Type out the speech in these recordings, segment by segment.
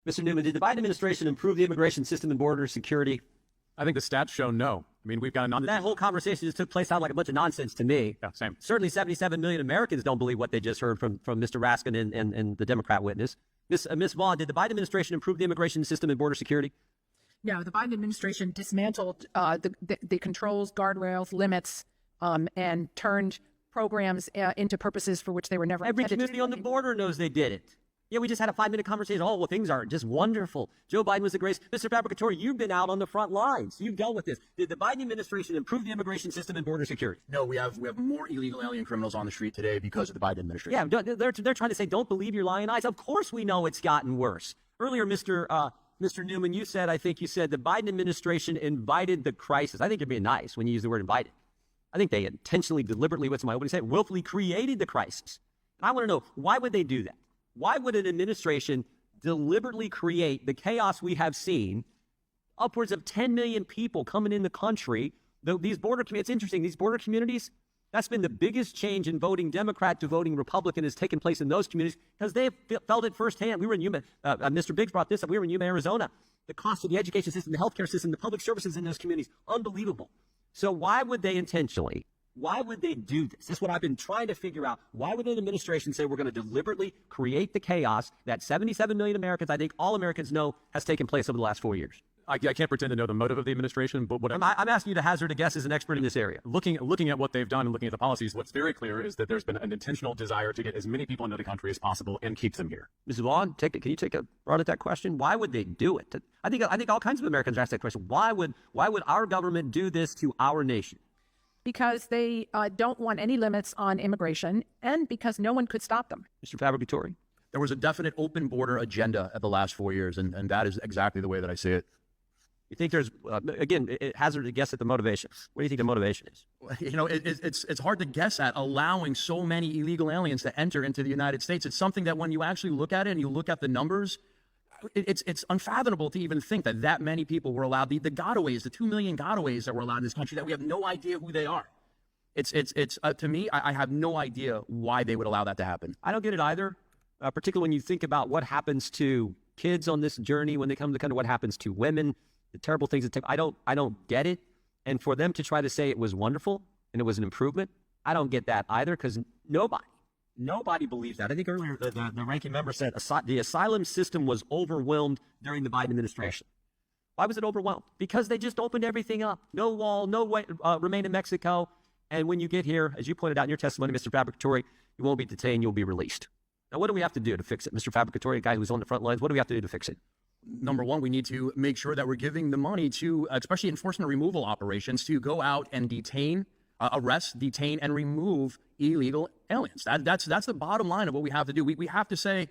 Mr. Newman, did the Biden administration improve the immigration system and border security? I think the stats show no. I mean, we've got that whole conversation just took place sounded like a bunch of nonsense to me. Yeah, same. Certainly 77 million Americans don't believe what they just heard from Mr. Raskin and the Democrat witness. Ms. Vaughn, did the Biden administration improve the immigration system and border security? No, the Biden administration dismantled the controls, guardrails, limits, and turned programs into purposes for which they were never Every intended. community on the border knows they did it. Yeah, we just had a 5-minute conversation. Oh, well, things are just wonderful. Joe Biden was the greatest. Mr. Fabricatore, you've been out on the front lines. You've dealt with this. Did the Biden administration improve the immigration system and border security? No, we have more illegal alien criminals on the street today because of the Biden administration. Yeah, they're trying to say, don't believe your lying eyes. Of course we know it's gotten worse. Earlier, Mr. Newman, I think you said the Biden administration invited the crisis. I think you're being nice when you use the word invited. I think they intentionally, deliberately, what do you say, willfully created the crisis. And I want to know, why would they do that? Why would an administration deliberately create the chaos we have seen? Upwards of 10 million people coming in the country. These border communities, it's interesting, these border communities, that's been the biggest change in voting Democrat to voting Republican has taken place in those communities because they have felt it firsthand. We were in Yuma, Mr. Biggs brought this up, we were in Yuma, Arizona. The cost of the education system, the healthcare system, the public services in those communities, unbelievable. So why would they intentionally? Why would they do this? This is what I've been trying to figure out. Why would an administration say we're going to deliberately create the chaos that 77 million Americans, I think all Americans know, has taken place over the last 4 years? I can't pretend to know the motive of the administration, but what I'm asking you to hazard a guess as an expert in this area. Looking at what they've done and looking at the policies, what's very clear is that there's been an intentional desire to get as many people into the country as possible and keep them here. Mrs. Vaughn, can you take a run at that question? Why would they do it? I think all kinds of Americans ask that question. Why would our government do this to our nation? Because they don't want any limits on immigration and because no one could stop them. Mr. Fabricatore? There was a definite open border agenda at the last 4 years, and that is exactly the way that I see it. You think there's, again, hazard a guess at the motivation. What do you think the motivation is? You know, it's hard to guess at allowing so many illegal aliens to enter into the United States. It's something that when you actually look at it and you look at the numbers, it's unfathomable to even think that many people were allowed. The gotaways, the 2 million gotaways that were allowed in this country, that we have no idea who they are. It's to me, I have no idea why they would allow that to happen. I don't get it either, particularly when you think about what happens to kids on this journey when they come to the country, what happens to women, the terrible things that take. I don't get it. And for them to try to say it was wonderful and it was an improvement, I don't get that either, because nobody believes that. I think earlier the ranking member said the asylum system was overwhelmed during the Biden administration. Why was it overwhelmed? Because they just opened everything up. No wall, no way, remain in Mexico. And when you get here, as you pointed out in your testimony, Mr. Fabricatore, you won't be detained, you'll be released. Now, what do we have to do to fix it? Mr. Fabricatore, a guy who's on the front lines, what do we have to do to fix it? Number one, we need to make sure that we're giving the money to, especially enforcement removal operations, to go out and arrest, detain, and remove illegal aliens. That's the bottom line of what we have to do. We have to say,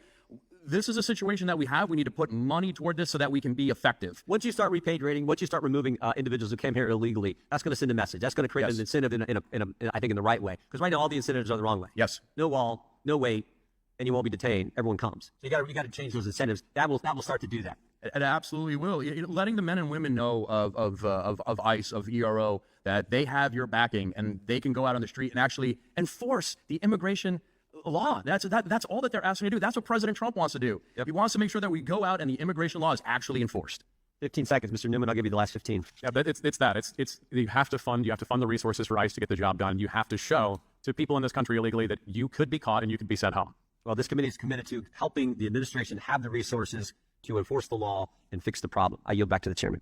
this is a situation that we have. We need to put money toward this so that we can be effective. Once you start repatriating, once you start removing individuals who came here illegally, that's going to send a message. That's going to create an incentive I think in the right way. Because right now all the incentives are the wrong way. Yes. No wall, no wait, and you won't be detained. Everyone comes. So you got to change those incentives. That will start to do that. It absolutely will. Letting the men and women know of ICE, of ERO, that they have your backing and they can go out on the street and actually enforce the immigration law. That's all that they're asking to do. That's what President Trump wants to do. Yep. He wants to make sure that we go out and the immigration law is actually enforced. 15 seconds, Mr. Newman. I'll give you the last 15. Yeah, but it's you have to fund the resources for ICE to get the job done. You have to show to people in this country illegally that you could be caught and you could be sent home. Well, this committee is committed to helping the administration have the resources to enforce the law and fix the problem. I yield back to the chairman.